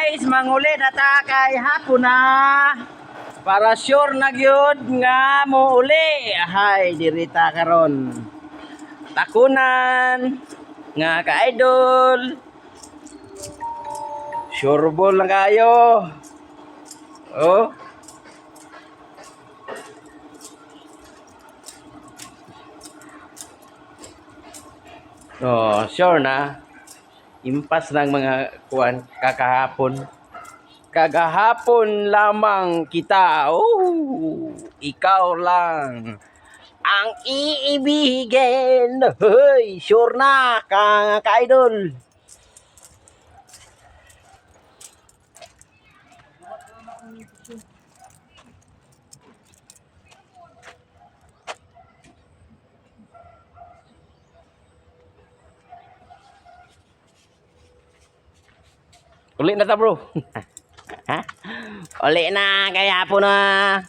guys, manguli na ta kay hapon na. Para sure na gyud nga mo uli. Hay dirita karon. Takunan nga ka-idol. Sure ball lang kayo. Oh. Oh, sure na. Impas ng mga kuan kakahapon. Kagahapon lamang kita. Oh, ikaw lang ang iibigin. Hoy, sure na ka-idol. Uli na ta bro. Ha? Uli na kaya po na.